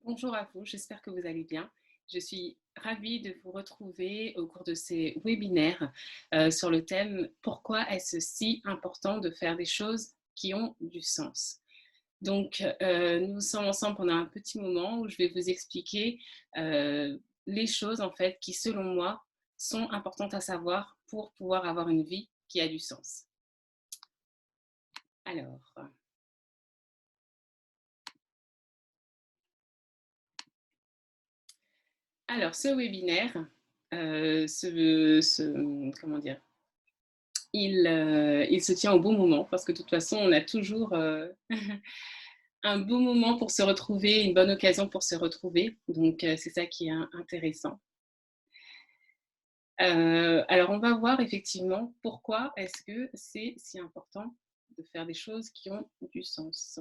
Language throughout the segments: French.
Bonjour à vous, j'espère que vous allez bien. Je suis ravie de vous retrouver au cours de ces webinaires sur le thème «Pourquoi est-ce si important de faire des choses qui ont du sens?» Donc, nous sommes ensemble pendant un petit moment où je vais vous expliquer les choses en fait qui, selon moi, sont importantes à savoir pour pouvoir avoir une vie qui a du sens. Alors, ce webinaire, comment dire, il se tient au bon moment parce que de toute façon, on a toujours un bon moment pour se retrouver, une bonne occasion pour se retrouver. Donc, c'est ça qui est intéressant. Alors, on va voir effectivement pourquoi est-ce que c'est si important de faire des choses qui ont du sens.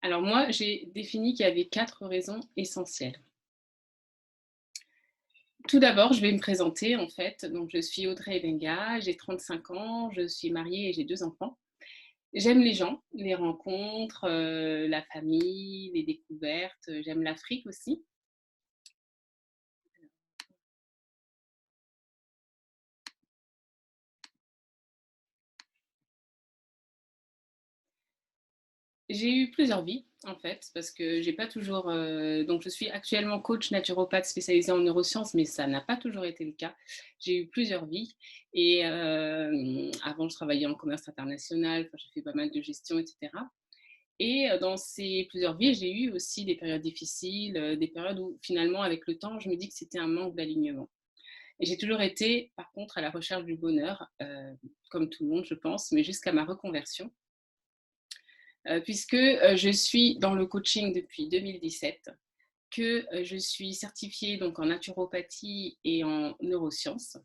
Alors moi, j'ai défini qu'il y avait 4 raisons essentielles. Tout d'abord, je vais me présenter en fait. Donc, je suis Audrey Benga, j'ai 35 ans, je suis mariée et j'ai 2 enfants. J'aime les gens, les rencontres, la famille, les découvertes, j'aime l'Afrique aussi. J'ai eu plusieurs vies en fait, parce que j'ai pas toujours, donc je suis actuellement coach naturopathe spécialisée en neurosciences, mais ça n'a pas toujours été le cas. J'ai eu plusieurs vies et avant je travaillais en commerce international, enfin j'ai fait pas mal de gestion et cetera. Et dans ces plusieurs vies, j'ai eu aussi des périodes difficiles, des périodes où finalement avec le temps, je me dis que c'était un manque d'alignement. Et j'ai toujours été, par contre, à la recherche du bonheur, comme tout le monde, je pense, mais jusqu'à ma reconversion, puisque je suis dans le coaching depuis 2017, que je suis certifiée donc en naturopathie et en neurosciences,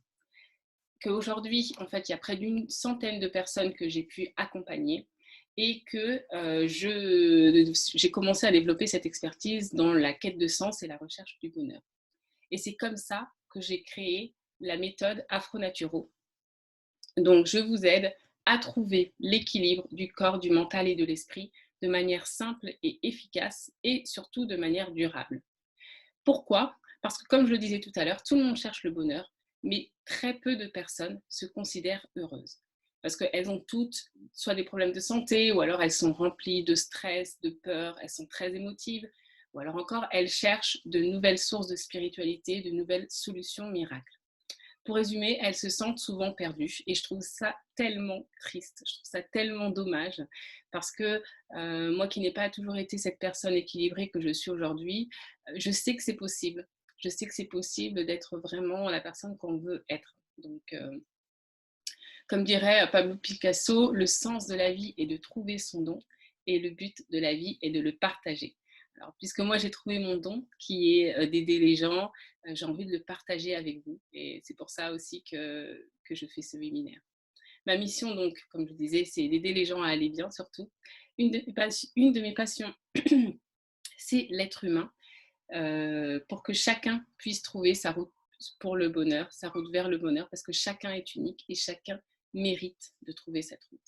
qu'aujourd'hui, en fait, il y a près d'une centaine de personnes que j'ai pu accompagner et que j'ai commencé à développer cette expertise dans la quête de sens et la recherche du bonheur. Et c'est comme ça que j'ai créé la méthode Afro-Naturo. Donc, je vous aide à trouver l'équilibre du corps, du mental et de l'esprit de manière simple et efficace et surtout de manière durable. Pourquoi? Parce que comme je le disais tout à l'heure, tout le monde cherche le bonheur, mais très peu de personnes se considèrent heureuses. Parce qu'elles ont toutes soit des problèmes de santé, ou alors elles sont remplies de stress, de peur, elles sont très émotives, ou alors encore elles cherchent de nouvelles sources de spiritualité, de nouvelles solutions miracles. Pour résumer, elles se sentent souvent perdues et je trouve ça tellement triste, je trouve ça tellement dommage parce que moi qui n'ai pas toujours été cette personne équilibrée que je suis aujourd'hui, je sais que c'est possible. Je sais que c'est possible d'être vraiment la personne qu'on veut être. Donc, comme dirait Pablo Picasso, le sens de la vie est de trouver son don et le but de la vie est de le partager. Alors, puisque moi j'ai trouvé mon don qui est d'aider les gens, j'ai envie de le partager avec vous. Et c'est pour ça aussi que je fais ce webinaire. Ma mission, donc, comme je disais, c'est d'aider les gens à aller bien surtout. Une de mes passions, c'est l'être humain, pour que chacun puisse trouver sa route pour le bonheur, sa route vers le bonheur, parce que chacun est unique et chacun mérite de trouver cette route.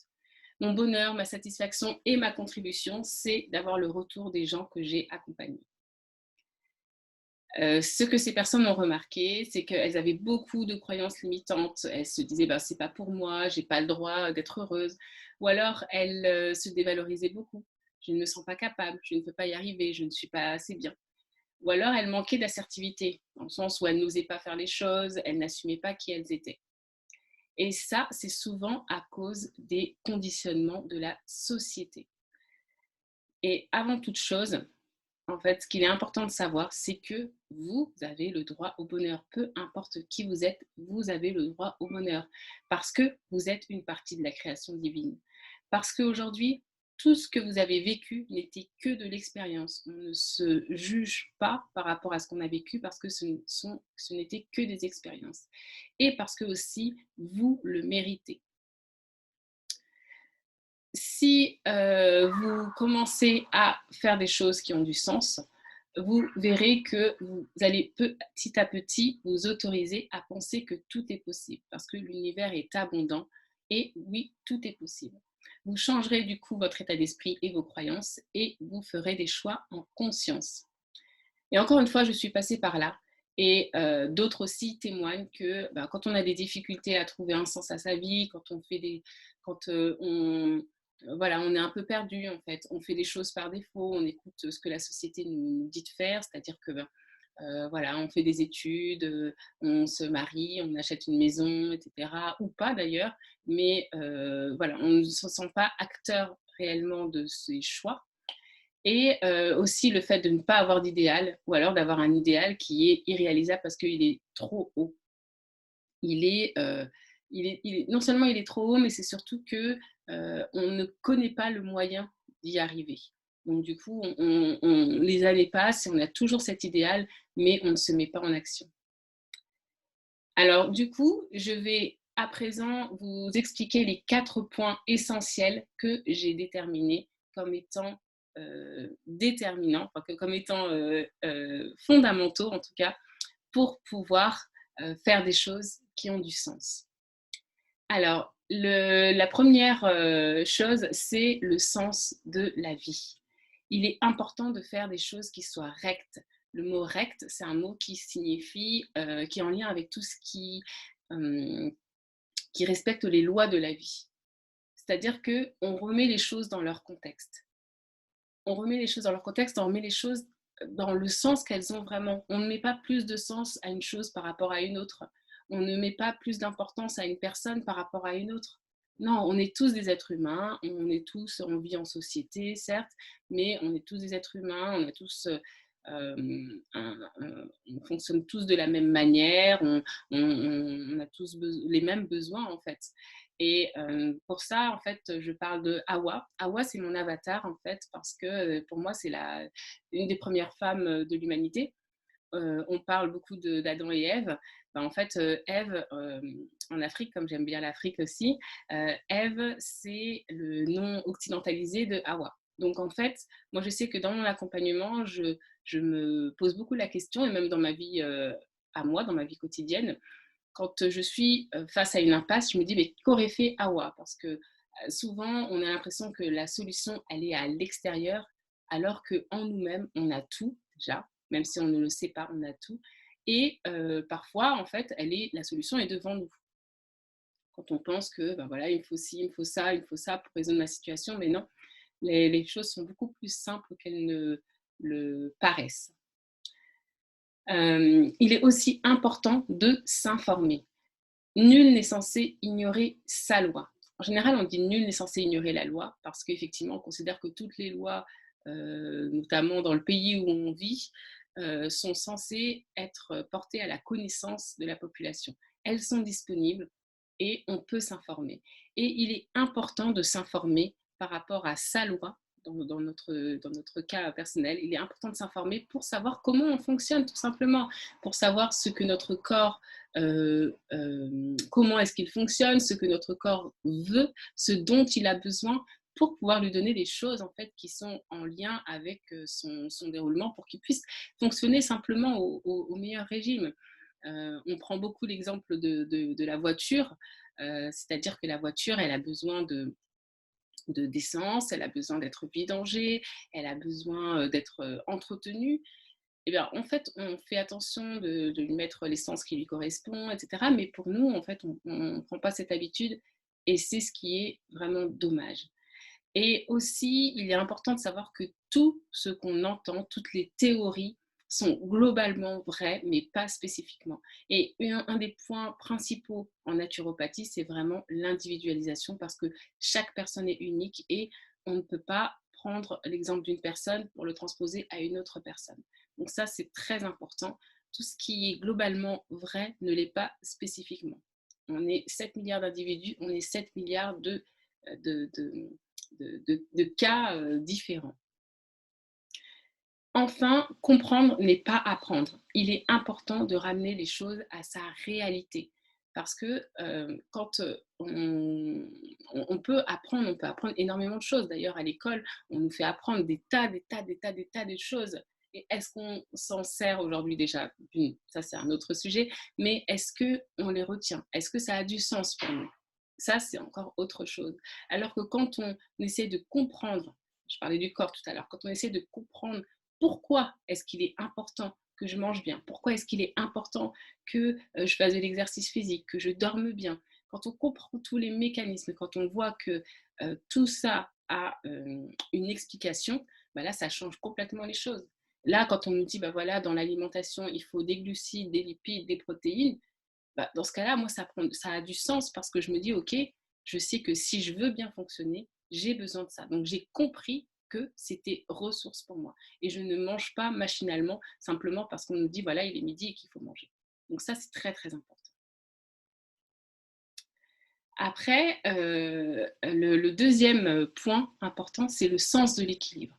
Mon bonheur, ma satisfaction et ma contribution, c'est d'avoir le retour des gens que j'ai accompagnés. Ce que ces personnes ont remarqué, c'est qu'elles avaient beaucoup de croyances limitantes. Elles se disaient bah, c'est pas pour moi, j'ai pas le droit d'être heureuse. Ou alors elles se dévalorisaient beaucoup. Je ne me sens pas capable, je ne peux pas y arriver, je ne suis pas assez bien. Ou alors elles manquaient d'assertivité, dans le sens où elles n'osaient pas faire les choses, elles n'assumaient pas qui elles étaient. Et ça, c'est souvent à cause des conditionnements de la société. Et avant toute chose, en fait, ce qu'il est important de savoir, c'est que vous avez le droit au bonheur. Peu importe qui vous êtes, vous avez le droit au bonheur. Parce que vous êtes une partie de la création divine. Parce qu'aujourd'hui, tout ce que vous avez vécu n'était que de l'expérience. On ne se juge pas par rapport à ce qu'on a vécu parce que ce n'était que des expériences. Et parce que aussi, vous le méritez. Si vous commencez à faire des choses qui ont du sens, vous verrez que vous allez petit à petit vous autoriser à penser que tout est possible parce que l'univers est abondant et oui, tout est possible. Vous changerez du coup votre état d'esprit et vos croyances et vous ferez des choix en conscience. Et encore une fois, je suis passée par là. Et d'autres aussi témoignent que quand on a des difficultés à trouver un sens à sa vie, quand voilà, on est un peu perdu en fait, on fait des choses par défaut, on écoute ce que la société nous dit de faire, c'est-à-dire que voilà, on fait des études, on se marie, on achète une maison, etc. Ou pas d'ailleurs, mais voilà, on ne se sent pas acteur réellement de ses choix. Et aussi le fait de ne pas avoir d'idéal, ou alors d'avoir un idéal qui est irréalisable parce qu'il est trop haut. Il est, non seulement il est trop haut, mais c'est surtout que on ne connaît pas le moyen d'y arriver. Donc du coup, les années passent et on a toujours cet idéal, mais on ne se met pas en action. Alors du coup, je vais à présent vous expliquer les 4 points essentiels que j'ai déterminés comme étant déterminants, enfin, comme étant fondamentaux en tout cas, pour pouvoir faire des choses qui ont du sens. Alors, la première chose, c'est le sens de la vie. Il est important de faire des choses qui soient rectes. Le mot recte, c'est un mot qui signifie, qui est en lien avec tout ce qui respecte les lois de la vie. C'est-à-dire qu'on remet les choses dans leur contexte. On remet les choses dans leur contexte, on remet les choses dans le sens qu'elles ont vraiment. On ne met pas plus de sens à une chose par rapport à une autre. On ne met pas plus d'importance à une personne par rapport à une autre. Non, on est tous des êtres humains, on vit en société, certes, mais on est tous des êtres humains, on fonctionne tous de la même manière, on a tous les mêmes besoins en fait. Et pour ça, en fait, je parle de Hawa. Hawa, c'est mon avatar, en fait, parce que pour moi, c'est une des premières femmes de l'humanité. On parle beaucoup d'Adam et Ève. En fait, Ève, en Afrique, comme j'aime bien l'Afrique aussi, Ève, c'est le nom occidentalisé de Hawa. Donc, en fait, moi, je sais que dans mon accompagnement, je me pose beaucoup la question, et même dans ma vie à moi, dans ma vie quotidienne, quand je suis face à une impasse, je me dis, mais qu'aurait fait Hawa? Parce que souvent, on a l'impression que la solution, elle est à l'extérieur, alors qu'en nous-mêmes, on a tout déjà, même si on ne le sait pas, on a tout. Et parfois, en fait, la solution est devant nous. Quand on pense que, ben voilà, il me faut ci, il me faut ça, il me faut ça pour résoudre ma situation, mais non, les choses sont beaucoup plus simples qu'elles ne le paraissent. Il est aussi important de s'informer. Nul n'est censé ignorer sa loi. En général, on dit nul n'est censé ignorer la loi parce qu'effectivement, on considère que toutes les lois, notamment dans le pays où on vit, sont censées être portées à la connaissance de la population. Elles sont disponibles et on peut s'informer. Et il est important de s'informer par rapport à sa loi. Dans notre cas personnel, il est important de s'informer pour savoir comment on fonctionne, tout simplement, pour savoir ce que notre corps comment est-ce qu'il fonctionne, ce que notre corps veut, ce dont il a besoin pour pouvoir lui donner des choses en fait qui sont en lien avec son déroulement pour qu'il puisse fonctionner simplement au meilleur régime. On prend beaucoup l'exemple de la voiture, c'est-à-dire que la voiture, elle a besoin d'essence, elle a besoin d'être vidangée, elle a besoin d'être entretenue. Eh bien, en fait, on fait attention de lui mettre l'essence qui lui correspond, etc. Mais pour nous, en fait, on ne prend pas cette habitude et c'est ce qui est vraiment dommage. Et aussi, il est important de savoir que tout ce qu'on entend, toutes les théories sont globalement vraies, mais pas spécifiquement. Et un des points principaux en naturopathie, c'est vraiment l'individualisation parce que chaque personne est unique et on ne peut pas prendre l'exemple d'une personne pour le transposer à une autre personne. Donc ça, c'est très important. Tout ce qui est globalement vrai ne l'est pas spécifiquement. On est 7 milliards d'individus, on est 7 milliards de, de cas différents. Enfin, comprendre n'est pas apprendre. Il est important de ramener les choses à sa réalité. Parce que quand on peut apprendre énormément de choses. D'ailleurs, à l'école, on nous fait apprendre des tas de choses. Et est-ce qu'on s'en sert aujourd'hui déjà? Ça, c'est un autre sujet. Mais est-ce qu'on les retient? Est-ce que ça a du sens pour nous? ça, c'est encore autre chose. Alors que quand on essaie de comprendre, je parlais du corps tout à l'heure, quand on essaie de comprendre pourquoi est-ce qu'il est important que je mange bien, pourquoi est-ce qu'il est important que je fasse de l'exercice physique, que je dorme bien, quand on comprend tous les mécanismes, quand on voit que tout ça a une explication, bah là, ça change complètement les choses. Là, quand on nous dit, bah voilà, dans l'alimentation, il faut des glucides, des lipides, des protéines, bah, dans ce cas-là, moi, ça a du sens parce que je me dis, OK, je sais que si je veux bien fonctionner, j'ai besoin de ça. Donc, j'ai compris que c'était ressource pour moi. Et je ne mange pas machinalement, simplement parce qu'on nous dit, voilà, il est midi et qu'il faut manger. Donc, ça, c'est très, très important. Après, le deuxième point important, c'est le sens de l'équilibre.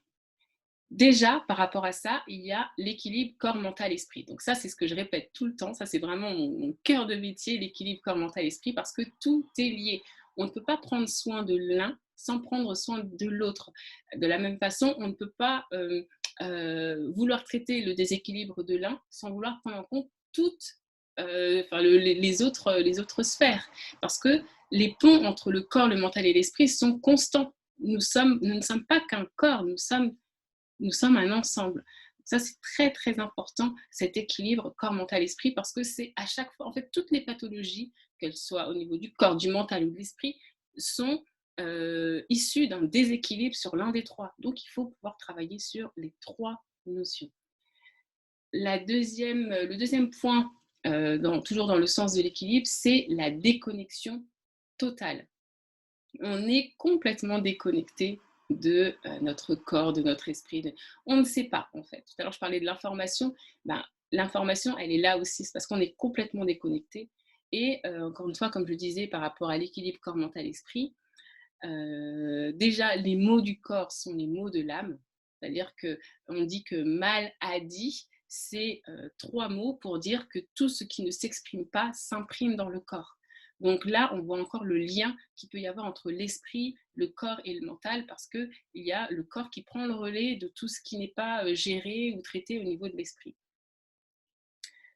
Déjà, par rapport à ça, il y a l'équilibre corps, mental, esprit. Donc ça, c'est ce que je répète tout le temps. Ça, c'est vraiment mon cœur de métier, l'équilibre corps, mental, esprit, parce que tout est lié. On ne peut pas prendre soin de l'un sans prendre soin de l'autre. De la même façon, on ne peut pas vouloir traiter le déséquilibre de l'un sans vouloir prendre en compte toutes les autres sphères. Parce que les ponts entre le corps, le mental et l'esprit sont constants. Nous ne sommes pas qu'un corps, nous sommes un ensemble. Ça, c'est très, très important, cet équilibre corps, mental, esprit, parce que c'est à chaque fois, en fait, toutes les pathologies, qu'elles soient au niveau du corps, du mental ou de l'esprit, sont issues d'un déséquilibre sur l'un des trois. Donc, il faut pouvoir travailler sur les trois notions. Le deuxième point, toujours dans le sens de l'équilibre, c'est la déconnexion totale. On est complètement déconnecté de notre corps, de notre esprit. On ne sait pas, en fait. Tout à l'heure, je parlais de l'information. Ben, l'information, elle est là aussi. C'est parce qu'on est complètement déconnecté. Et encore une fois, comme je disais, par rapport à l'équilibre corps, mental, esprit, déjà, les mots du corps sont les mots de l'âme. C'est-à-dire qu'on dit que mal a dit, c'est trois mots pour dire que tout ce qui ne s'exprime pas s'imprime dans le corps. Donc là, on voit encore le lien qu'il peut y avoir entre l'esprit, le corps et le mental, parce qu'il y a le corps qui prend le relais de tout ce qui n'est pas géré ou traité au niveau de l'esprit.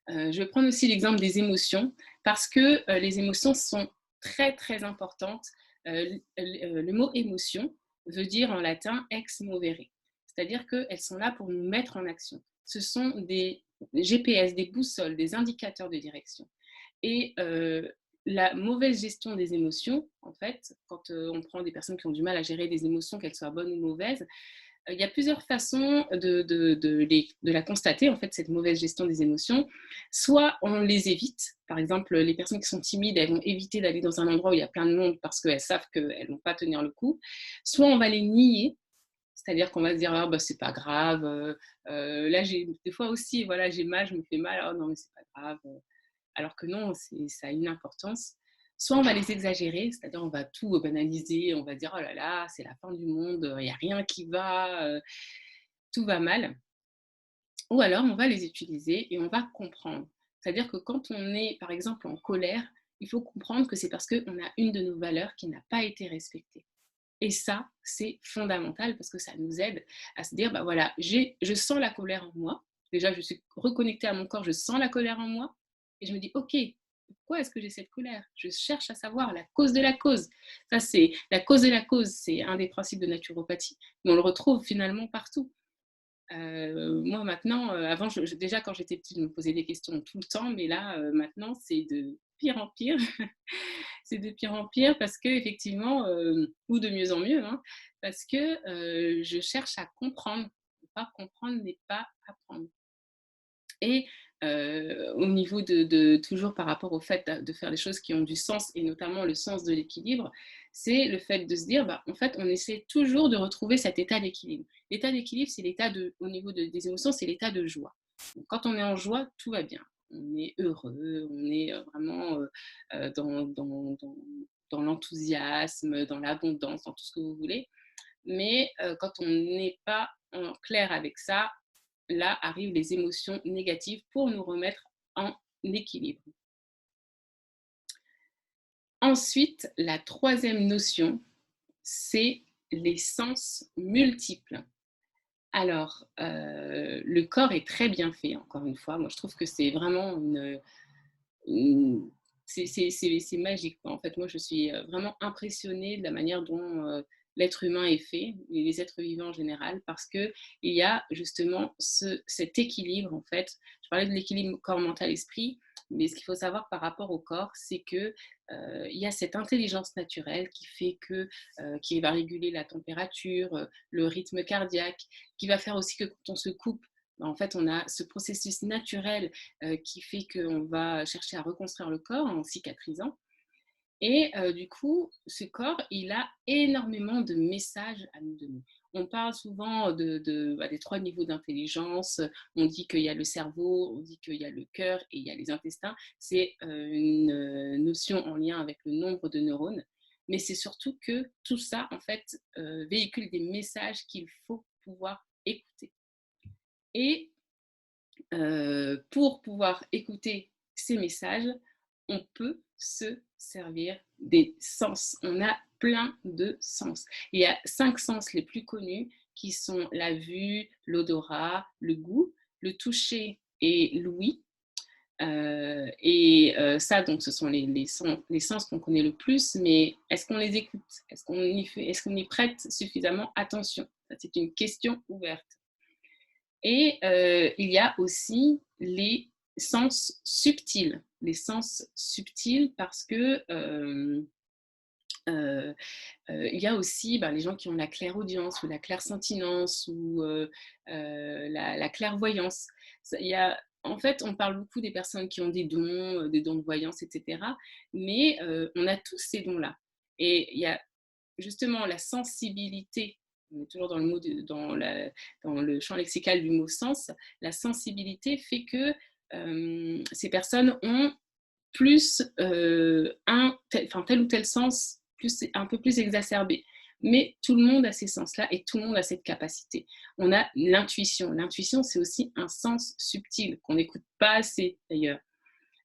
Je vais prendre aussi l'exemple des émotions, parce que les émotions sont très, très importantes. Le mot émotion veut dire en latin ex movere, c'est-à-dire qu'elles sont là pour nous mettre en action. Ce sont des GPS, des boussoles, des indicateurs de direction. Et la mauvaise gestion des émotions, en fait, quand on prend des personnes qui ont du mal à gérer des émotions, qu'elles soient bonnes ou mauvaises, il y a plusieurs façons de la constater, en fait, cette mauvaise gestion des émotions. Soit on les évite. Par exemple, les personnes qui sont timides, elles vont éviter d'aller dans un endroit où il y a plein de monde parce qu'elles savent qu'elles ne vont pas tenir le coup. Soit on va les nier, c'est-à-dire qu'on va se dire, ah, bah, c'est pas grave. Là, des fois aussi, voilà, j'ai mal, je me fais mal. Oh non, mais c'est pas grave. Alors que non, ça a une importance. Soit on va les exagérer, c'est-à-dire on va tout banaliser, on va dire oh là là, c'est la fin du monde, il n'y a rien qui va, tout va mal. Ou alors on va les utiliser et on va comprendre. C'est-à-dire que quand on est par exemple en colère, il faut comprendre que c'est parce qu'on a une de nos valeurs qui n'a pas été respectée. Et ça, c'est fondamental parce que ça nous aide à se dire, bah voilà, je sens la colère en moi. Déjà, je suis reconnectée à mon corps, je sens la colère en moi. Et je me dis, OK, pourquoi est-ce que j'ai cette colère? Je cherche à savoir la cause de la cause. Ça, c'est la cause de la cause, c'est un des principes de naturopathie. Mais on le retrouve finalement partout. Moi maintenant, avant, déjà quand j'étais petite, je me posais des questions tout le temps, mais là, maintenant, c'est de pire en pire. C'est de pire en pire parce que effectivement, ou de mieux en mieux, hein, parce que je cherche à comprendre. Pas comprendre n'est pas apprendre. Et au niveau toujours par rapport au fait de faire des choses qui ont du sens et notamment le sens de l'équilibre, c'est le fait de se dire, bah, en fait, on essaie toujours de retrouver cet état d'équilibre. L'état d'équilibre, c'est au niveau des émotions, c'est l'état de joie. Donc, quand on est en joie, tout va bien. On est heureux, on est vraiment dans l'enthousiasme, dans l'abondance, dans tout ce que vous voulez. Mais quand on n'est pas en clair avec ça, là arrivent les émotions négatives pour nous remettre en équilibre. Ensuite, la troisième notion, c'est les sens multiples. Alors, le corps est très bien fait, encore une fois. Moi, je trouve que c'est vraiment c'est magique, quoi. En fait, moi, je suis vraiment impressionnée de la manière dont l'être humain est fait, et les êtres vivants en général, parce qu'il y a justement cet équilibre, en fait. Je parlais de l'équilibre corps, mental, esprit, mais ce qu'il faut savoir par rapport au corps, c'est que il y a cette intelligence naturelle qui fait que, qui va réguler la température, le rythme cardiaque, qui va faire aussi que quand on se coupe, en fait, on a ce processus naturel qui fait qu'on va chercher à reconstruire le corps en cicatrisant. Et du coup, ce corps, il a énormément de messages à nous donner. On parle souvent des 3 niveaux d'intelligence. On dit qu'il y a le cerveau, on dit qu'il y a le cœur et il y a les intestins. C'est une notion en lien avec le nombre de neurones. Mais c'est surtout que tout ça, en fait, véhicule des messages qu'il faut pouvoir écouter. Et pour pouvoir écouter ces messages, on peut se servir des sens. On a plein de sens. Il y a 5 sens les plus connus qui sont la vue, l'odorat, le goût, le toucher et l'ouïe. Ça, donc, ce sont les sens qu'on connaît le plus, mais est-ce qu'on les écoute? Est-ce qu'on y prête suffisamment attention? Ça, c'est une question ouverte. Et il y a aussi les sens subtils. Les sens subtils parce que il y a aussi les gens qui ont la clairaudience ou la clairsentinence ou la clairvoyance. En fait, on parle beaucoup des personnes qui ont des dons de voyance, etc. Mais on a tous ces dons-là. Et il y a justement la sensibilité. On est toujours dans dans le champ lexical du mot sens. La sensibilité fait que ces personnes ont plus tel ou tel sens un peu plus exacerbé. Mais tout le monde a ces sens-là et tout le monde a cette capacité. On a l'intuition. L'intuition, c'est aussi un sens subtil qu'on n'écoute pas assez d'ailleurs.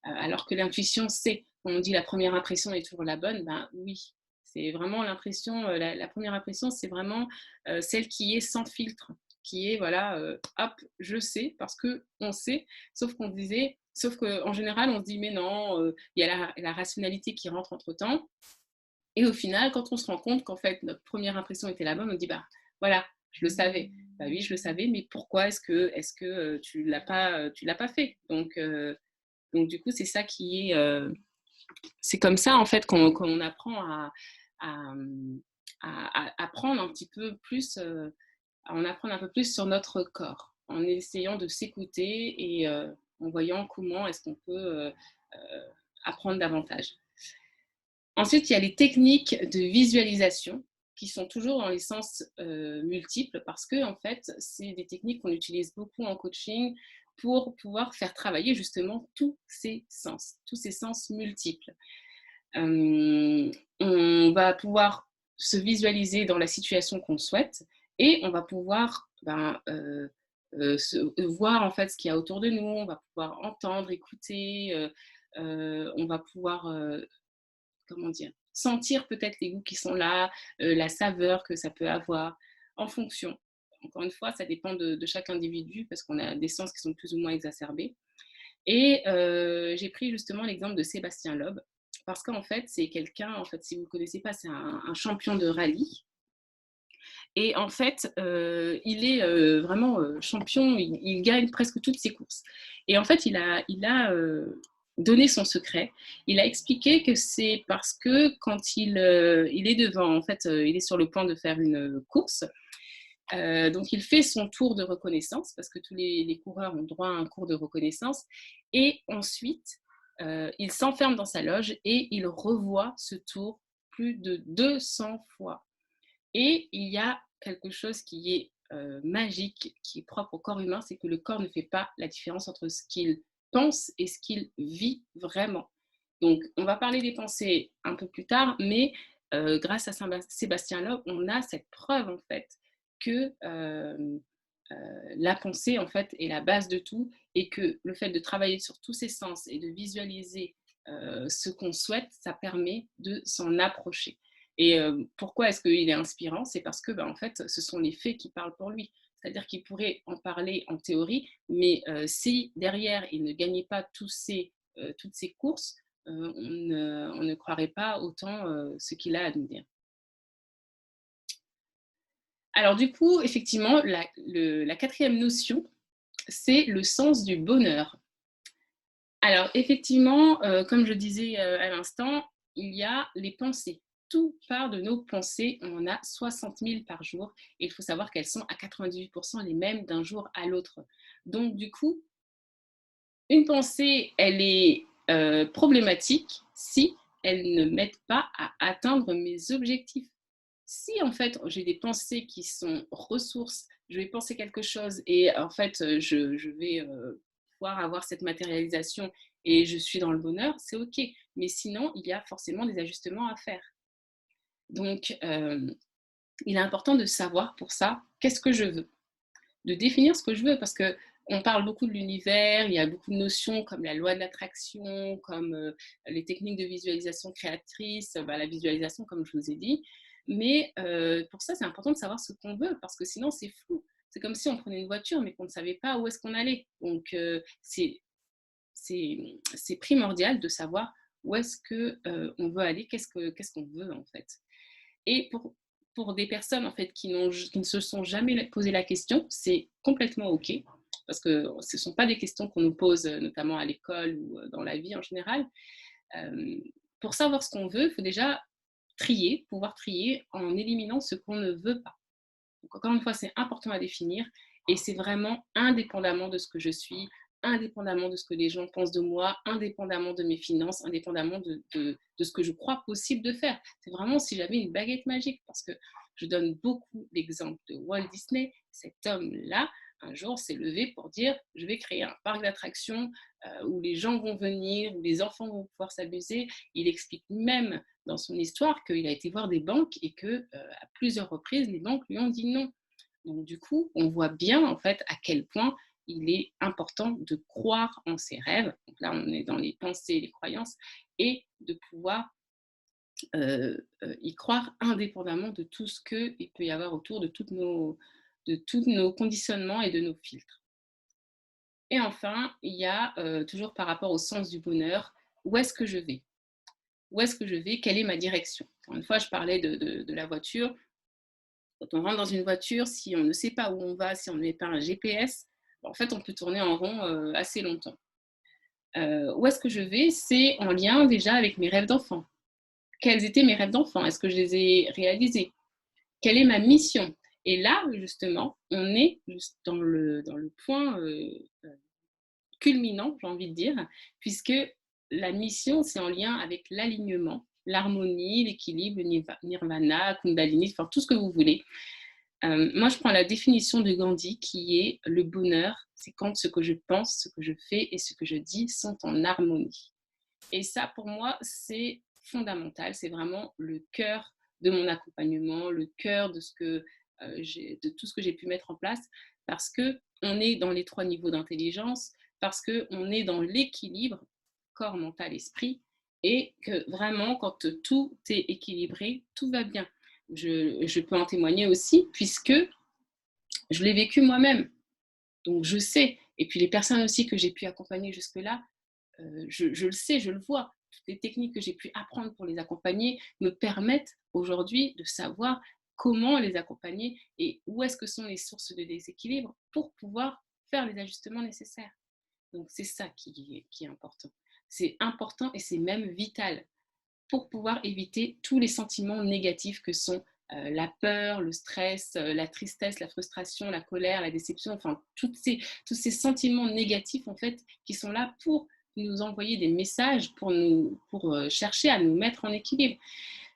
Alors que l'intuition, c'est, on dit la première impression est toujours la bonne, ben oui. C'est vraiment l'impression, la première impression, c'est vraiment celle qui est sans filtre, qui est, voilà, hop, je sais, parce qu'on sait, sauf qu'en général, on se dit, mais non, il y a la rationalité qui rentre entre-temps. Et au final, quand on se rend compte qu'en fait, notre première impression était la bonne, on dit, bah voilà, je le savais. Bah oui, je le savais, mais pourquoi est-ce que tu l'as pas fait? Donc du coup, c'est ça qui est... c'est comme ça, en fait, qu'on apprend à, à apprendre un petit peu plus, à en apprendre un peu plus sur notre corps, en essayant de s'écouter et en voyant comment est-ce qu'on peut apprendre davantage. Ensuite, il y a les techniques de visualisation qui sont toujours dans les sens multiples parce que, en fait, c'est des techniques qu'on utilise beaucoup en coaching pour pouvoir faire travailler justement tous ces sens multiples. On va pouvoir se visualiser dans la situation qu'on souhaite et on va pouvoir voir en fait ce qu'il y a autour de nous, on va pouvoir entendre, écouter, on va pouvoir comment dire, sentir peut-être les goûts qui sont là, la saveur que ça peut avoir, en fonction. Encore une fois, ça dépend de chaque individu parce qu'on a des sens qui sont plus ou moins exacerbés. Et j'ai pris justement l'exemple de Sébastien Loeb parce qu'en fait, c'est quelqu'un, en fait, si vous ne le connaissez pas, c'est un champion de rallye. Et en fait, il est vraiment champion, il gagne presque toutes ses courses. Et en fait, il a donné son secret. Il a expliqué que c'est parce que quand il est devant, en fait, il est sur le point de faire une course. Donc, il fait son tour de reconnaissance parce que tous les coureurs ont droit à un cours de reconnaissance. Et ensuite, il s'enferme dans sa loge et il revoit ce tour plus de 200 fois. Et il y a quelque chose qui est magique, qui est propre au corps humain, c'est que le corps ne fait pas la différence entre ce qu'il pense et ce qu'il vit vraiment. Donc, on va parler des pensées un peu plus tard, mais grâce à Sébastien Loeb, on a cette preuve en fait que la pensée en fait est la base de tout et que le fait de travailler sur tous ses sens et de visualiser ce qu'on souhaite, ça permet de s'en approcher. Et pourquoi est-ce qu'il est inspirant? C'est parce que, en fait, ce sont les faits qui parlent pour lui. C'est-à-dire qu'il pourrait en parler en théorie, mais si derrière, il ne gagnait pas toutes ces courses, on ne croirait pas autant ce qu'il a à nous dire. Alors du coup, effectivement, la quatrième notion, c'est le sens du bonheur. Alors effectivement, comme je disais à l'instant, il y a les pensées. Tout part de nos pensées. On en a 60 000 par jour et il faut savoir qu'elles sont à 98% les mêmes d'un jour à l'autre. Donc du coup, une pensée, elle est problématique si elle ne m'aide pas à atteindre mes objectifs. Si en fait j'ai des pensées qui sont ressources, je vais penser quelque chose et en fait je vais pouvoir avoir cette matérialisation et je suis dans le bonheur, c'est ok. Mais sinon, il y a forcément des ajustements à faire. Donc, il est important de savoir pour ça qu'est-ce que je veux, de définir ce que je veux, parce que on parle beaucoup de l'univers, il y a beaucoup de notions comme la loi de l'attraction, comme les techniques de visualisation créatrice, la visualisation comme je vous ai dit. Mais pour ça, c'est important de savoir ce qu'on veut, parce que sinon, c'est flou. C'est comme si on prenait une voiture, mais qu'on ne savait pas où est-ce qu'on allait. Donc, c'est primordial de savoir où est-ce qu'on veut aller, qu'est-ce qu'on veut en fait. Et pour des personnes en fait qui ne se sont jamais posé la question, c'est complètement OK, parce que ce ne sont pas des questions qu'on nous pose notamment à l'école ou dans la vie en général. Pour savoir ce qu'on veut, il faut déjà pouvoir trier en éliminant ce qu'on ne veut pas. Donc encore une fois, c'est important à définir et c'est vraiment indépendamment de ce que je suis, indépendamment de ce que les gens pensent de moi, indépendamment de mes finances, indépendamment de ce que je crois possible de faire. C'est vraiment si j'avais une baguette magique, parce que je donne beaucoup d'exemples de Walt Disney. Cet homme-là, un jour, s'est levé pour dire « je vais créer un parc d'attractions où les gens vont venir, où les enfants vont pouvoir s'amuser ». Il explique même dans son histoire qu'il a été voir des banques et que à plusieurs reprises, les banques lui ont dit non. Donc du coup, on voit bien en fait à quel point il est important de croire en ses rêves. Donc là, on est dans les pensées, les croyances, et de pouvoir y croire indépendamment de tout ce qu'il peut y avoir autour, de tous nos conditionnements et de nos filtres. Et enfin, il y a toujours par rapport au sens du bonheur, où est-ce que je vais? Où est-ce que je vais? Quelle est ma direction? Encore une fois, je parlais de la voiture. Quand on rentre dans une voiture, si on ne sait pas où on va, si on ne met pas un GPS, en fait, on peut tourner en rond assez longtemps. Où est-ce que je vais? C'est en lien déjà avec mes rêves d'enfant. Quels étaient mes rêves d'enfant? Est-ce que je les ai réalisés? Quelle est ma mission? Et là, justement, on est juste dans le point culminant, j'ai envie de dire, puisque la mission, c'est en lien avec l'alignement, l'harmonie, l'équilibre, le nirvana, kundalini, enfin tout ce que vous voulez. Moi, je prends la définition de Gandhi qui est le bonheur, c'est quand ce que je pense, ce que je fais et ce que je dis sont en harmonie. Et ça, pour moi, c'est fondamental. C'est vraiment le cœur de mon accompagnement, le cœur de tout ce que j'ai pu mettre en place, parce que on est dans les 3 niveaux d'intelligence, parce que on est dans l'équilibre corps, mental, esprit, et que vraiment, quand tout est équilibré, tout va bien. Je peux en témoigner aussi, puisque je l'ai vécu moi-même. Donc, je sais. Et puis, les personnes aussi que j'ai pu accompagner jusque-là, je le sais, je le vois. Toutes les techniques que j'ai pu apprendre pour les accompagner me permettent aujourd'hui de savoir comment les accompagner et où est-ce que sont les sources de déséquilibre pour pouvoir faire les ajustements nécessaires. Donc, c'est ça qui est important. C'est important et c'est même vital pour pouvoir éviter tous les sentiments négatifs que sont la peur, le stress, la tristesse, la frustration, la colère, la déception, enfin tous ces sentiments négatifs en fait qui sont là pour nous envoyer des messages, pour chercher à nous mettre en équilibre,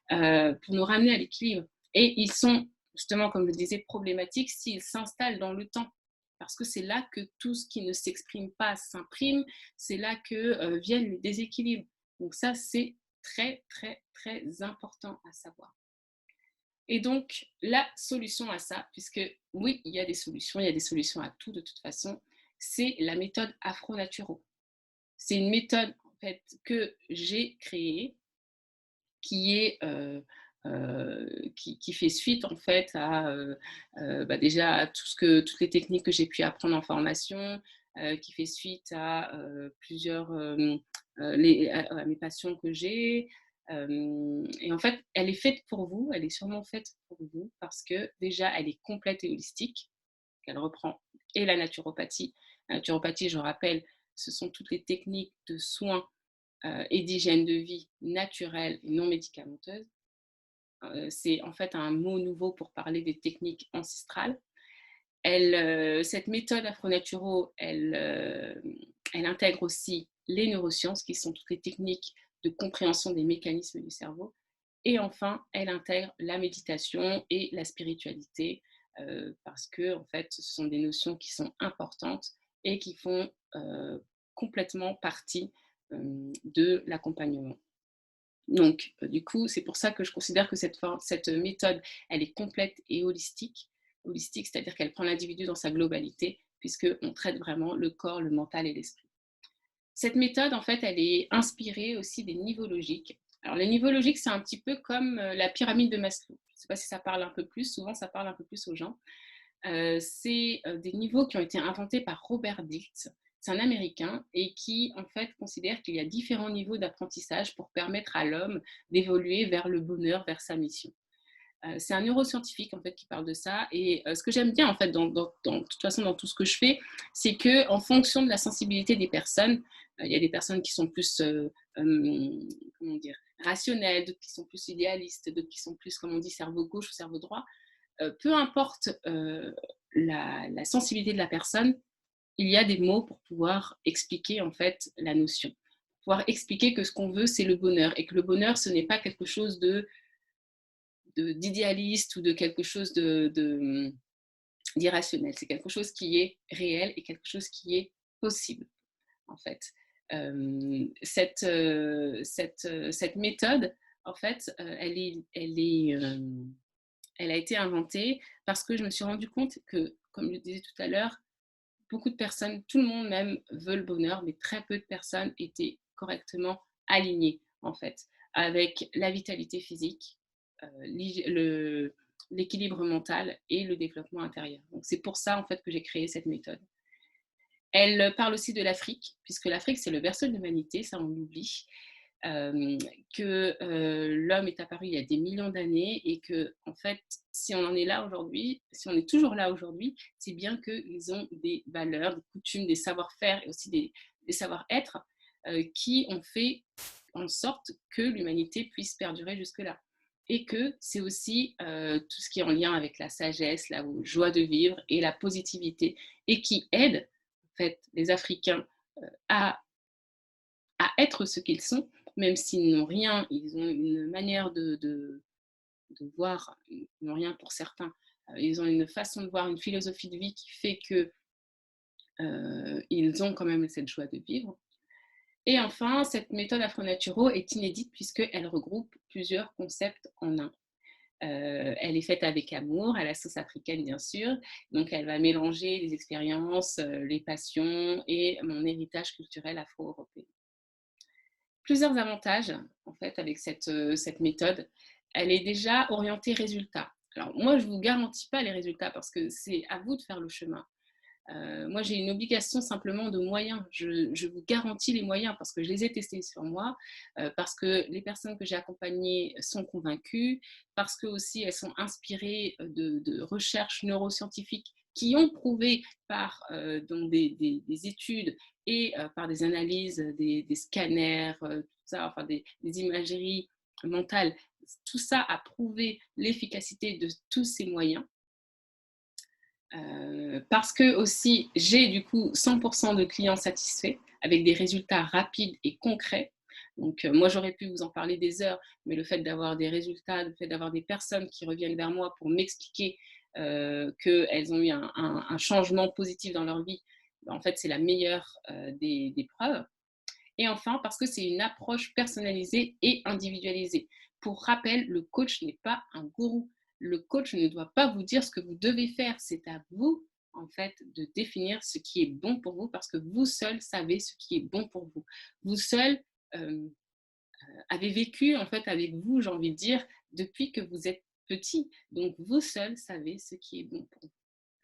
pour nous ramener à l'équilibre. Et ils sont justement, comme je le disais, problématiques s'ils s'installent dans le temps. Parce que c'est là que tout ce qui ne s'exprime pas s'imprime, c'est là que viennent les déséquilibres. Donc ça, c'est très, très, très important à savoir. Et donc, la solution à ça, puisque oui, il y a des solutions à tout de toute façon, c'est la méthode Afro-Naturo. C'est une méthode en fait, que j'ai créée qui est qui fait suite en fait à déjà à toutes les techniques que j'ai pu apprendre en formation, qui fait suite à plusieurs à mes passions que j'ai. Et en fait, elle est faite pour vous, elle est sûrement faite pour vous parce que déjà, elle est complète et holistique. Elle reprend et la naturopathie. La naturopathie, je rappelle, ce sont toutes les techniques de soins et d'hygiène de vie naturelle et non médicamenteuse. C'est en fait un mot nouveau pour parler des techniques ancestrales. Cette méthode afro-naturo, elle intègre aussi les neurosciences, qui sont toutes les techniques de compréhension des mécanismes du cerveau. Et enfin, elle intègre la méditation et la spiritualité, parce que en fait, ce sont des notions qui sont importantes et qui font complètement partie de l'accompagnement. Donc, du coup, c'est pour ça que je considère que cette méthode, elle est complète et holistique. Holistique, c'est-à-dire qu'elle prend l'individu dans sa globalité, puisqu'on traite vraiment le corps, le mental et l'esprit. Cette méthode, en fait, elle est inspirée aussi des niveaux logiques. Alors, les niveaux logiques, c'est un petit peu comme la pyramide de Maslow. Je ne sais pas si ça parle un peu plus, souvent ça parle un peu plus aux gens. C'est des niveaux qui ont été inventés par Robert Dilts. C'est un Américain et qui, en fait, considère qu'il y a différents niveaux d'apprentissage pour permettre à l'homme d'évoluer vers le bonheur, vers sa mission. C'est un neuroscientifique en fait qui parle de ça et ce que j'aime bien en fait de toute façon dans tout ce que je fais, c'est que en fonction de la sensibilité des personnes, il y a des personnes qui sont plus comment dire rationnelles, d'autres qui sont plus idéalistes, d'autres qui sont plus comme on dit cerveau gauche ou cerveau droit. Peu importe la sensibilité de la personne, il y a des mots pour pouvoir expliquer en fait la notion, pouvoir expliquer que ce qu'on veut c'est le bonheur et que le bonheur ce n'est pas quelque chose d'idéaliste ou de quelque chose d'irrationnel. C'est quelque chose qui est réel et quelque chose qui est possible, en fait. Cette méthode, en fait, elle a été inventée parce que je me suis rendu compte que, comme je le disais tout à l'heure, beaucoup de personnes, tout le monde même veut le bonheur, mais très peu de personnes étaient correctement alignées, en fait, avec la vitalité physique, l'équilibre mental et le développement intérieur. Donc c'est pour ça, en fait, que j'ai créé cette méthode. Elle parle aussi de l'Afrique, puisque l'Afrique, c'est le berceau de l'humanité, ça on l'oublie, que l'homme est apparu il y a des millions d'années et que, en fait, si on en est là aujourd'hui, si on est toujours là aujourd'hui, c'est bien qu'ils ont des valeurs, des coutumes, des savoir-faire et aussi des savoir-être qui ont fait en sorte que l'humanité puisse perdurer jusque-là. Et que c'est aussi tout ce qui est en lien avec la sagesse, la joie de vivre et la positivité, et qui aide en fait, les Africains à être ce qu'ils sont, même s'ils n'ont rien, ils ont une manière de voir, ils n'ont rien pour certains. Ils ont une façon de voir, une philosophie de vie qui fait que ils ont quand même cette joie de vivre. Et enfin, cette méthode Afro-Naturo est inédite puisqu'elle regroupe plusieurs concepts en un. Elle est faite avec amour, à la sauce africaine bien sûr. Donc elle va mélanger les expériences, les passions et mon héritage culturel afro-européen. Plusieurs avantages en fait avec cette méthode. Elle est déjà orientée résultat. Alors moi je ne vous garantis pas les résultats parce que c'est à vous de faire le chemin. Moi, j'ai une obligation simplement de moyens. Je vous garantis les moyens parce que je les ai testés sur moi, parce que les personnes que j'ai accompagnées sont convaincues, parce que aussi elles sont inspirées de recherches neuroscientifiques qui ont prouvé par donc des études et par des analyses, des scanners, tout ça, enfin des imageries mentales. Tout ça a prouvé l'efficacité de tous ces moyens. Parce que aussi j'ai du coup 100% de clients satisfaits avec des résultats rapides et concrets. Donc moi j'aurais pu vous en parler des heures, mais le fait d'avoir des résultats, le fait d'avoir des personnes qui reviennent vers moi pour m'expliquer qu'elles ont eu un changement positif dans leur vie, en fait c'est la meilleure des preuves. Et enfin parce que c'est une approche personnalisée et individualisée. Pour rappel, le coach n'est pas un gourou. Le coach ne doit pas vous dire ce que vous devez faire. C'est à vous, en fait, de définir ce qui est bon pour vous parce que vous seul savez ce qui est bon pour vous. Vous seul euh, avez vécu, en fait, avec vous, j'ai envie de dire, depuis que vous êtes petit. Donc, vous seul savez ce qui est bon pour vous.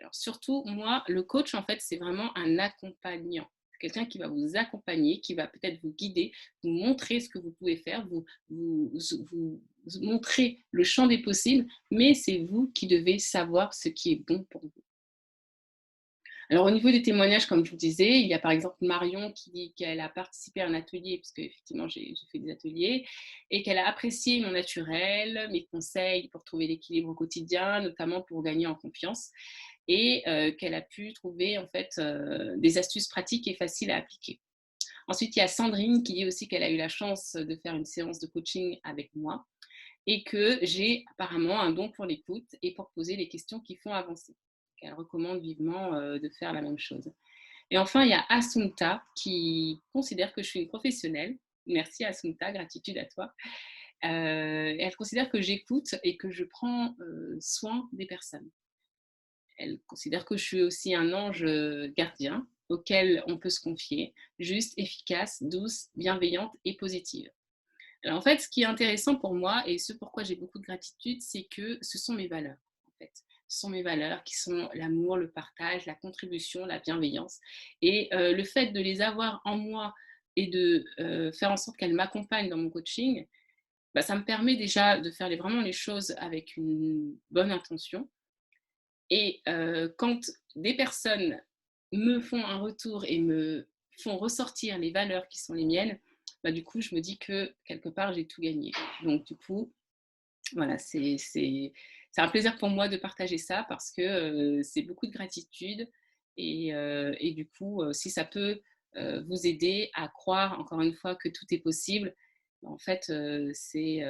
Alors surtout, moi, le coach, en fait, c'est vraiment un accompagnant. Quelqu'un qui va vous accompagner, qui va peut-être vous guider, vous montrer ce que vous pouvez faire, vous montrer le champ des possibles, mais c'est vous qui devez savoir ce qui est bon pour vous. Alors au niveau des témoignages, comme je vous disais, il y a par exemple Marion qui dit qu'elle a participé à un atelier, parce qu'effectivement j'ai fait des ateliers, et qu'elle a apprécié mon naturel, mes conseils pour trouver l'équilibre au quotidien, notamment pour gagner en confiance, et qu'elle a pu trouver en fait des astuces pratiques et faciles à appliquer. Ensuite, il y a Sandrine qui dit aussi qu'elle a eu la chance de faire une séance de coaching avec moi et que j'ai apparemment un don pour l'écoute et pour poser les questions qui font avancer. Elle recommande vivement de faire la même chose. Et enfin, il y a Assunta qui considère que je suis une professionnelle. Merci Assunta, gratitude à toi. Elle considère que j'écoute et que je prends soin des personnes. Elle considère que je suis aussi un ange gardien auquel on peut se confier, juste, efficace, douce, bienveillante et positive. Alors, en fait, ce qui est intéressant pour moi et ce pourquoi j'ai beaucoup de gratitude, c'est que ce sont mes valeurs. En fait. Ce sont mes valeurs qui sont l'amour, le partage, la contribution, la bienveillance. Et le fait de les avoir en moi et de faire en sorte qu'elles m'accompagnent dans mon coaching, bah, ça me permet déjà de faire vraiment les choses avec une bonne intention. Et quand des personnes me font un retour et me font ressortir les valeurs qui sont les miennes, bah, du coup, je me dis que quelque part, j'ai tout gagné. Donc, du coup, voilà, c'est un plaisir pour moi de partager ça parce que c'est beaucoup de gratitude. Et du coup, si ça peut vous aider à croire, encore une fois, que tout est possible, en fait, c'est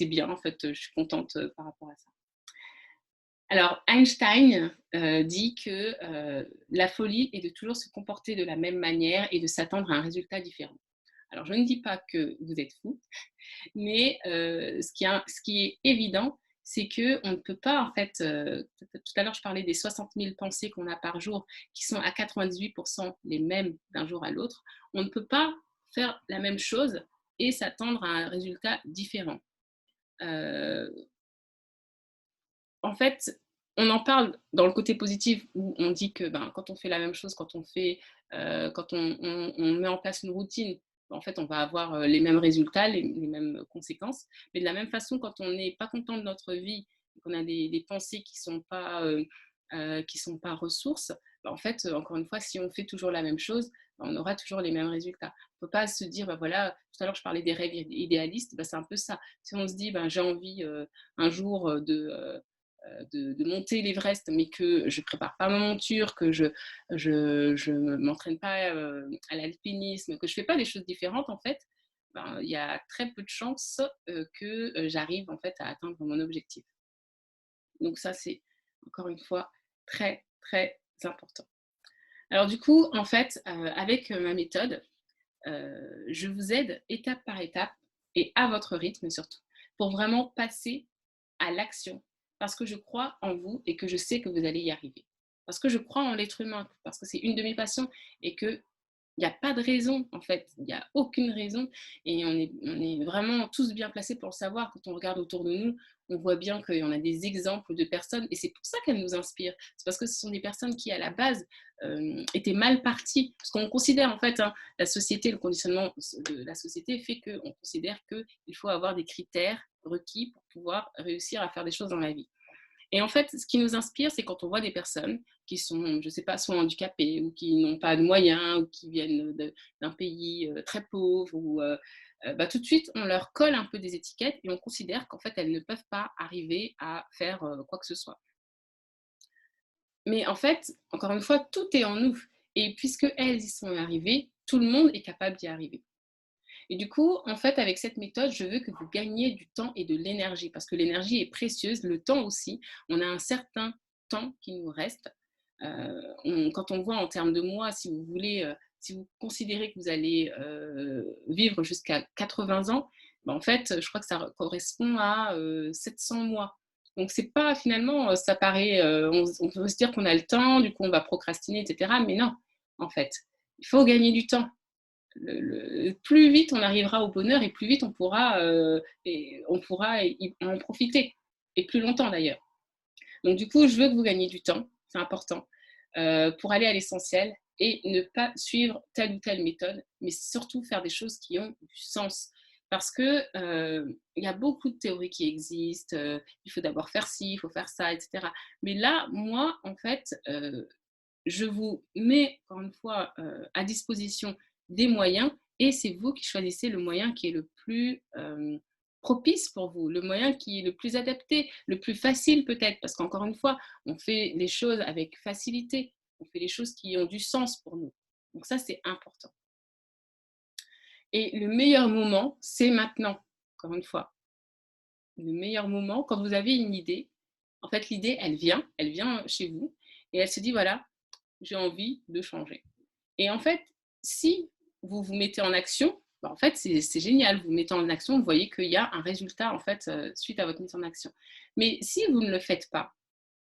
bien. En fait, je suis contente par rapport à ça. Alors, Einstein dit que la folie est de toujours se comporter de la même manière et de s'attendre à un résultat différent. Alors, je ne dis pas que vous êtes fou, mais ce qui est évident, c'est qu'on ne peut pas, en fait, tout à l'heure, je parlais des 60 000 pensées qu'on a par jour, qui sont à 98% les mêmes d'un jour à l'autre. On ne peut pas faire la même chose et s'attendre à un résultat différent. Euh, En fait, on en parle dans le côté positif où on dit que quand on fait la même chose, quand on met en place une routine, en fait, on va avoir les mêmes résultats, les mêmes conséquences. Mais de la même façon, quand on n'est pas content de notre vie, qu'on a des pensées qui sont pas ressources, en fait, encore une fois, si on fait toujours la même chose, on aura toujours les mêmes résultats. On ne peut pas se dire, voilà, tout à l'heure je parlais des rêves idéalistes, c'est un peu ça. Si on se dit, j'ai envie un jour de monter l'Everest, mais que je ne prépare pas ma monture, que je ne m'entraîne pas à l'alpinisme, que je ne fais pas des choses différentes, en fait, il y a très peu de chances que j'arrive en fait à atteindre mon objectif. Donc ça, c'est encore une fois très, très important. Alors du coup, en fait, avec ma méthode, je vous aide étape par étape et à votre rythme surtout, pour vraiment passer à l'action, parce que je crois en vous et que je sais que vous allez y arriver. Parce que je crois en l'être humain, parce que c'est une de mes passions et que il n'y a pas de raison, en fait, il n'y a aucune raison. Et on est vraiment tous bien placés pour le savoir. Quand on regarde autour de nous, on voit bien qu'il y en a des exemples de personnes, et c'est pour ça qu'elles nous inspirent. C'est parce que ce sont des personnes qui, à la base, étaient mal parties. Parce qu'on considère, en fait, la société, le conditionnement de la société fait qu'on considère qu'il faut avoir des critères requis pour pouvoir réussir à faire des choses dans la vie. Et en fait, ce qui nous inspire, c'est quand on voit des personnes qui sont, je ne sais pas, soit handicapées ou qui n'ont pas de moyens ou qui viennent d'un pays très pauvre ou tout de suite, on leur colle un peu des étiquettes et on considère qu'en fait, elles ne peuvent pas arriver à faire quoi que ce soit. Mais en fait, encore une fois, tout est en nous. Et puisque elles y sont arrivées, tout le monde est capable d'y arriver. Et du coup, en fait, avec cette méthode, je veux que vous gagniez du temps et de l'énergie, parce que l'énergie est précieuse, le temps aussi. On a un certain temps qui nous reste. Quand on voit en termes de mois, si vous voulez, si vous considérez que vous allez vivre jusqu'à 80 ans, en fait, je crois que ça correspond à 700 mois. Donc, c'est pas finalement, ça paraît, on peut se dire qu'on a le temps, du coup, on va procrastiner, etc. Mais non, en fait, il faut gagner du temps. Plus vite on arrivera au bonheur et plus vite on pourra en profiter. Et plus longtemps d'ailleurs. Donc du coup, je veux que vous gagniez du temps, c'est important, pour aller à l'essentiel et ne pas suivre telle ou telle méthode, mais surtout faire des choses qui ont du sens. Parce que il y a beaucoup de théories qui existent, il faut d'abord faire ci, il faut faire ça, etc. Mais là, moi, en fait, je vous mets, encore une fois, à disposition des moyens et c'est vous qui choisissez le moyen qui est le plus propice pour vous, le moyen qui est le plus adapté, le plus facile peut-être, parce qu'encore une fois, on fait les choses avec facilité, on fait les choses qui ont du sens pour nous. Donc ça, c'est important. Et le meilleur moment, c'est maintenant, encore une fois. Le meilleur moment, quand vous avez une idée, en fait, l'idée, elle vient chez vous et elle se dit, voilà, j'ai envie de changer. Et en fait, si vous vous mettez en action, bah, en fait, c'est génial. Vous vous mettez en action, vous voyez qu'il y a un résultat en fait suite à votre mise en action. Mais si vous ne le faites pas,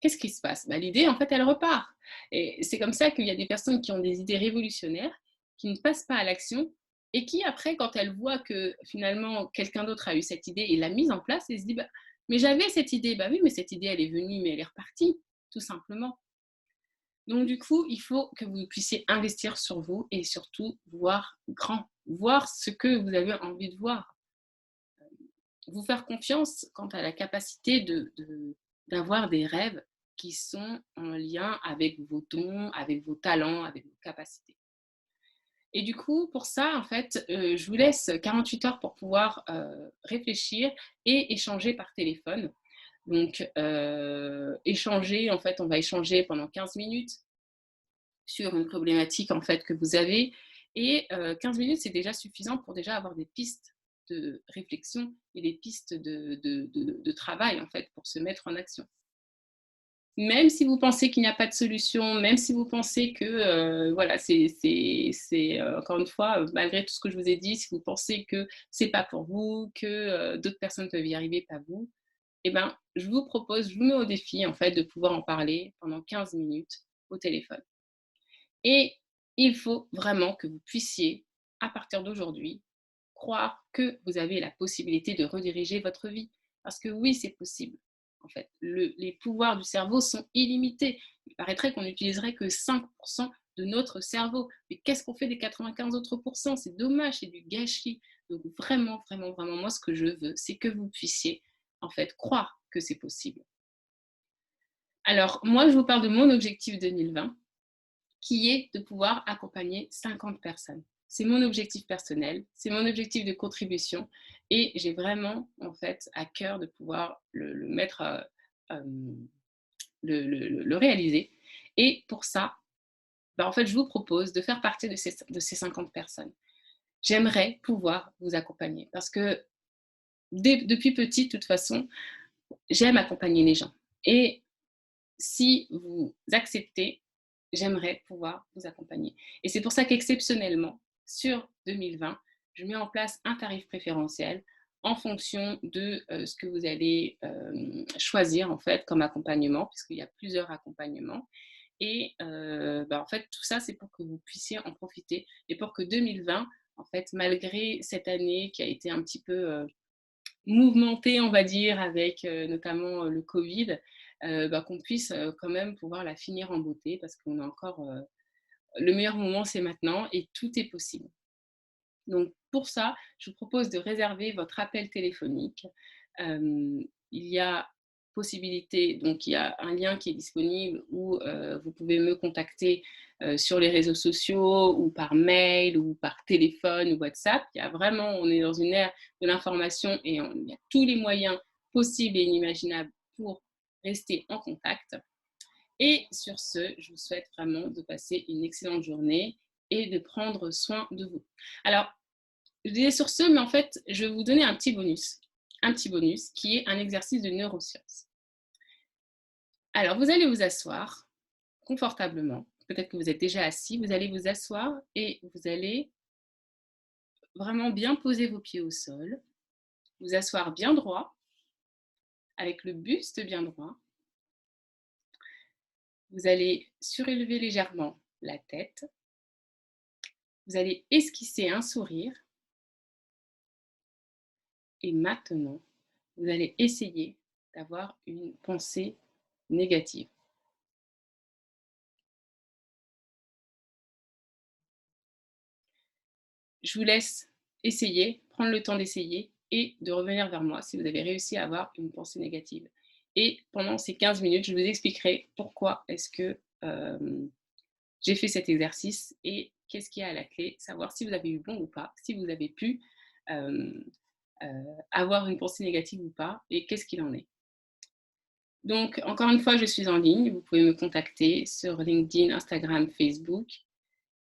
qu'est-ce qui se passe? Bah, l'idée, en fait, elle repart. Et c'est comme ça qu'il y a des personnes qui ont des idées révolutionnaires, qui ne passent pas à l'action et qui, après, quand elles voient que finalement quelqu'un d'autre a eu cette idée et l'a mise en place, elles se disent bah, mais j'avais cette idée. Bah oui, mais cette idée, elle est venue, mais elle est repartie, tout simplement. Donc, du coup, il faut que vous puissiez investir sur vous et surtout voir grand, voir ce que vous avez envie de voir. Vous faire confiance quant à la capacité d'avoir des rêves qui sont en lien avec vos dons, avec vos talents, avec vos capacités. Et du coup, pour ça, en fait, je vous laisse 48 heures pour pouvoir réfléchir et échanger par téléphone. Donc, échanger, en fait, on va échanger pendant 15 minutes sur une problématique en fait que vous avez. Et 15 minutes, c'est déjà suffisant pour déjà avoir des pistes de réflexion et des pistes de travail en fait pour se mettre en action. Même si vous pensez qu'il n'y a pas de solution, même si vous pensez que voilà, c'est encore une fois, malgré tout ce que je vous ai dit, si vous pensez que c'est pas pour vous, que d'autres personnes peuvent y arriver, pas vous, eh ben, je vous propose, je vous mets au défi en fait de pouvoir en parler pendant 15 minutes au téléphone. Et il faut vraiment que vous puissiez, à partir d'aujourd'hui, croire que vous avez la possibilité de rediriger votre vie. Parce que oui, c'est possible. En fait, les pouvoirs du cerveau sont illimités. Il paraîtrait qu'on n'utiliserait que 5% de notre cerveau. Mais qu'est-ce qu'on fait des 95 autres pourcents? C'est dommage, c'est du gâchis. Donc vraiment, vraiment, vraiment, moi, ce que je veux, c'est que vous puissiez, en fait, croire que c'est possible. Alors, moi, je vous parle de mon objectif 2020 qui est de pouvoir accompagner 50 personnes. C'est mon objectif personnel, c'est mon objectif de contribution et j'ai vraiment en fait à cœur de pouvoir le mettre, le réaliser. Et pour ça, bah, en fait, je vous propose de faire partie de ces 50 personnes. J'aimerais pouvoir vous accompagner parce que depuis petit, de toute façon, j'aime accompagner les gens. Et si vous acceptez, j'aimerais pouvoir vous accompagner. Et c'est pour ça qu'exceptionnellement, sur 2020, je mets en place un tarif préférentiel en fonction de ce que vous allez choisir en fait comme accompagnement, puisqu'il y a plusieurs accompagnements. Et en fait, tout ça, c'est pour que vous puissiez en profiter et pour que 2020, en fait, malgré cette année qui a été un petit peu mouvementée, on va dire, avec notamment le Covid, qu'on puisse quand même pouvoir la finir en beauté parce qu'on a encore le meilleur moment, c'est maintenant et tout est possible. Donc pour ça, je vous propose de réserver votre appel téléphonique. Il y a possibilité, donc il y a un lien qui est disponible où vous pouvez me contacter sur les réseaux sociaux ou par mail ou par téléphone ou WhatsApp. Il y a vraiment, on est dans une ère de l'information et il y a tous les moyens possibles et inimaginables pour rester en contact. Et sur ce, je vous souhaite vraiment de passer une excellente journée et de prendre soin de vous. Alors, je disais sur ce, mais en fait, je vais vous donner un petit bonus qui est un exercice de neurosciences. Alors, vous allez vous asseoir confortablement. Peut-être que vous êtes déjà assis. Vous allez vous asseoir et vous allez vraiment bien poser vos pieds au sol. Vous asseoir bien droit, avec le buste bien droit. Vous allez surélever légèrement la tête. Vous allez esquisser un sourire. Et maintenant, vous allez essayer d'avoir une pensée négative. Je vous laisse essayer, prendre le temps d'essayer et de revenir vers moi si vous avez réussi à avoir une pensée négative. Et pendant ces 15 minutes, je vous expliquerai pourquoi est-ce que j'ai fait cet exercice et qu'est-ce qu'il y a à la clé, savoir si vous avez eu bon ou pas, si vous avez pu euh, avoir une pensée négative ou pas et qu'est-ce qu'il en est. Donc, encore une fois, je suis en ligne. Vous pouvez me contacter sur LinkedIn, Instagram, Facebook.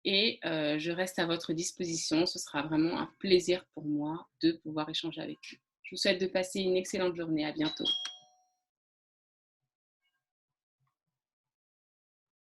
Et je reste à votre disposition. Ce sera vraiment un plaisir pour moi de pouvoir échanger avec vous. Je vous souhaite de passer une excellente journée. À bientôt.